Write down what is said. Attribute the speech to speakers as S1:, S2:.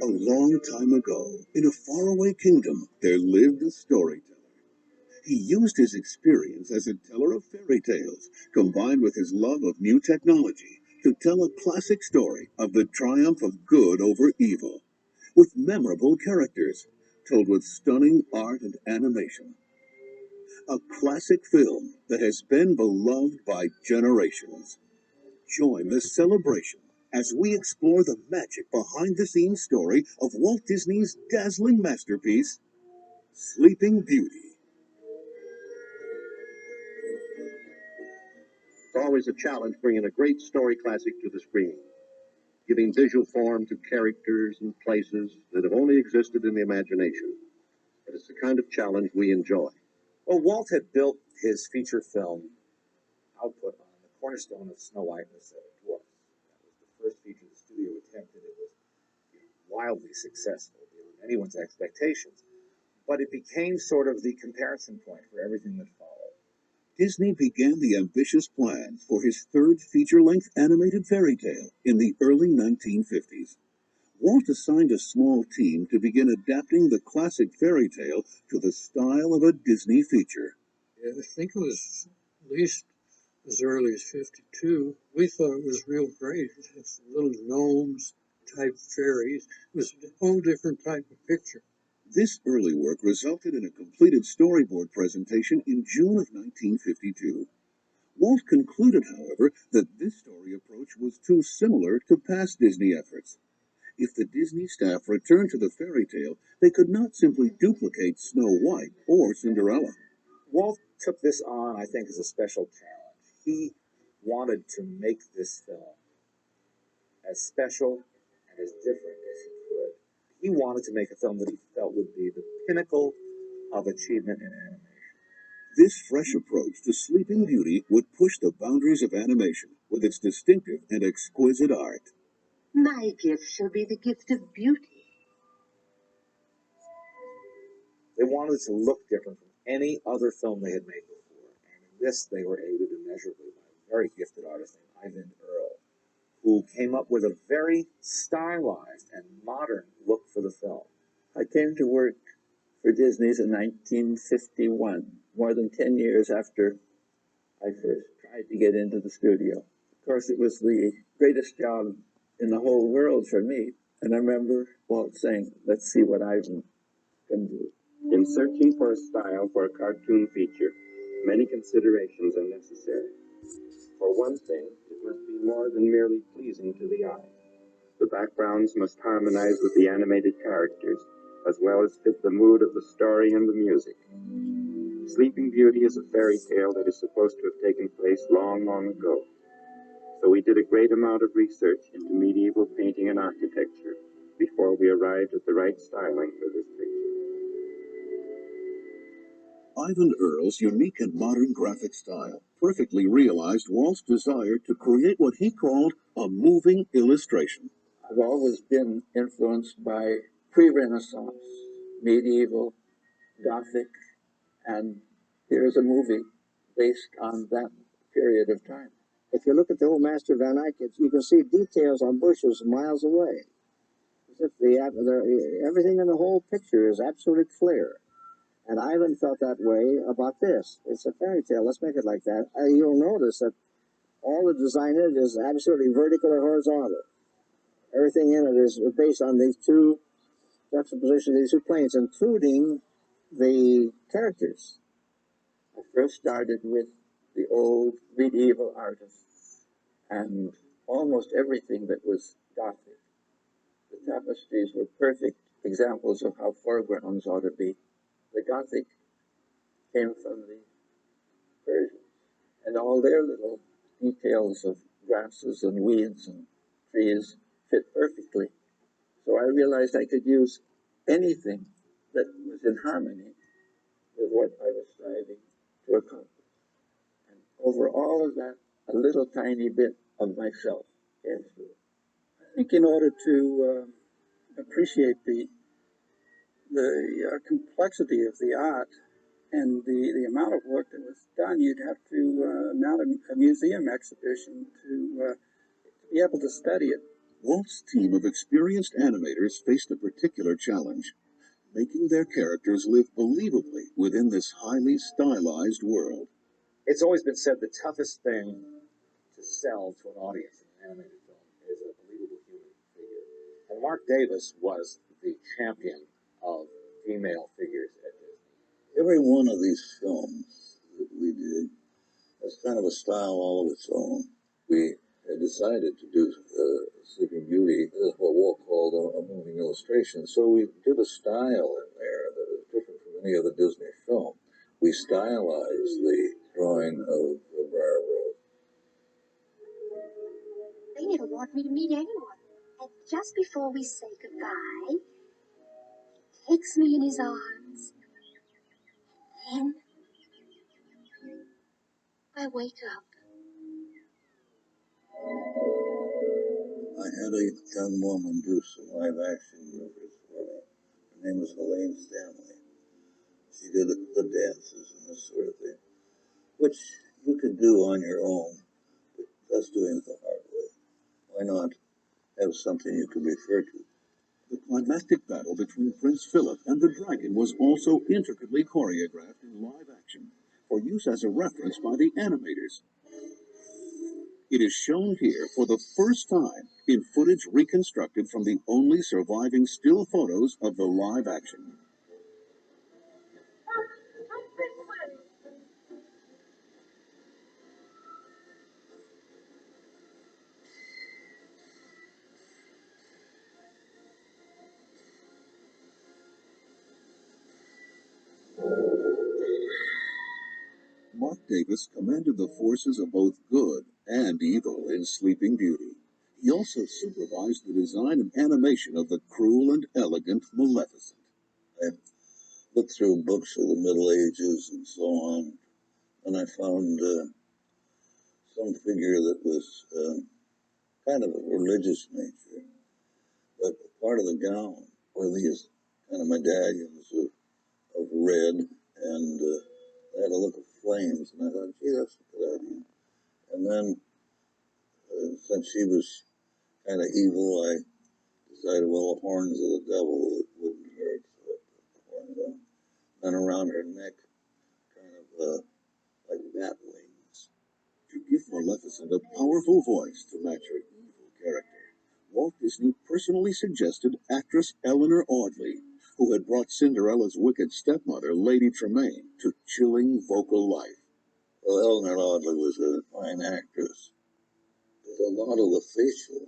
S1: A long time ago, in a faraway kingdom, there lived a storyteller. He used his experience as a teller of fairy tales, combined with his love of new technology, to tell a classic story of the triumph of good over evil, with memorable characters, told with stunning art and animation. A classic film that has been beloved by generations. Join the celebration as we explore the magic behind the scenes story of Walt Disney's dazzling masterpiece, Sleeping Beauty.
S2: It's always a challenge bringing a great story classic to the screen, giving visual form to characters and places that have only existed in the imagination. But it's the kind of challenge we enjoy.
S3: Well, Walt had built his feature film output on the cornerstone of Snow White and the Seven Dwarfs. That was the first feature the studio attempted. It was wildly successful beyond anyone's expectations. But it became sort of the comparison point for everything that followed.
S1: Disney began the ambitious plans for his third feature-length animated fairy tale in the early 1950s. Walt assigned a small team to begin adapting the classic fairy tale to the style of a Disney feature.
S4: I think it was at least as early as 52. We thought it was real great. It's little gnomes type fairies. It was a whole different type of picture.
S1: This early work resulted in a completed storyboard presentation in June of 1952. Walt concluded, however, that this story approach was too similar to past Disney efforts. If the Disney staff returned to the fairy tale, they could not simply duplicate Snow White or Cinderella.
S3: Walt took this on, I think, as a special challenge. He wanted to make this film as special and as different as he could. He wanted to make a film that he felt would be the pinnacle of achievement in animation.
S1: This fresh approach to Sleeping Beauty would push the boundaries of animation with its distinctive and exquisite art.
S5: My gift shall be the gift of beauty.
S3: They wanted it to look different from any other film they had made before, and in this they were aided immeasurably by a very gifted artist named Ivan Earl, who came up with a very stylized and modern look for the film.
S6: I came to work for Disney's in 1951, more than 10 years after I first tried to get into the studio. Of course, it was the greatest job in the whole world for me, and I remember Walt saying, "Let's see what Ivan can do."
S7: In searching for a style for a cartoon feature, many considerations are necessary. For one thing, it must be more than merely pleasing to the eye. The backgrounds must harmonize with the animated characters, as well as fit the mood of the story and the music. Sleeping Beauty is a fairy tale that is supposed to have taken place long, long ago. So we did a great amount of research into medieval painting and architecture before we arrived at the right styling for this picture.
S1: Ivan Earl's unique and modern graphic style perfectly realized Walt's desire to create what he called a moving illustration.
S6: I've always been influenced by pre-Renaissance, medieval, Gothic, and here's a movie based on that period of time.
S8: If you look at the old Master Van Eyck, you can see details on bushes miles away. As if everything in the whole picture is absolutely clear. And Ivan felt that way about this. It's a fairy tale. Let's make it like that. You'll notice that all the design in it is absolutely vertical or horizontal. Everything in it is based on these two juxtapositions, these two planes, including the characters.
S6: I first started with the old medieval artists and almost everything that was Gothic. The tapestries were perfect examples of how foregrounds ought to be. The Gothic came from the Persians, and all their little details of grasses and weeds and trees fit perfectly. So I realized I could use anything that was in harmony with what I was striving to accomplish. And over all of that, a little tiny bit of myself came through.
S4: I think in order to appreciate the complexity of the art and the amount of work that was done, you'd have to mount a museum exhibition to be able to study it.
S1: Walt's team of experienced animators faced a particular challenge, making their characters live believably within this highly stylized world.
S3: It's always been said the toughest thing to sell to an audience in an animated film is a believable human figure. And Mark Davis was the champion of female figures at Disney.
S9: Every one of these films that we did has kind of a style all of its own. We had decided to do Sleeping Beauty, what Walt called a moving illustration. So we did a style in there that is different from any other Disney film. We stylized the drawing of Barbara.
S10: They never want me to meet anyone. And just before we say goodbye, he takes me in his arms. And then I wake up.
S9: I had a young woman do some live action movies for me. Her name was Elaine Stanley. She did the dances and this sort of thing, which you could do on your own, but that's doing it the hard way. Why not have something you can refer to?
S1: The climactic battle between Prince Philip and the dragon was also intricately choreographed in live action for use as a reference by the animators. It is shown here for the first time in footage reconstructed from the only surviving still photos of the live action. Mark Davis commanded the forces of both good and evil in Sleeping Beauty. He also supervised the design and animation of the cruel and elegant Maleficent.
S9: I looked through books of the Middle Ages and so on, and I found some figure that was kind of a religious nature, but part of the gown were these kind of medallions of red, and they had a look of flames, and I thought, gee, that's a good idea. And then, since she was kind of evil, I decided, well, the horns of the devil, it wouldn't hurt, so I put the horns on. And around her neck, kind of like bat wings.
S1: To give Maleficent a powerful voice to match her evil character, Walt Disney personally suggested actress Eleanor Audley, who had brought Cinderella's wicked stepmother, Lady Tremaine, to chilling vocal life.
S9: Well, Eleanor Audley was a fine actress. There's a lot of the facial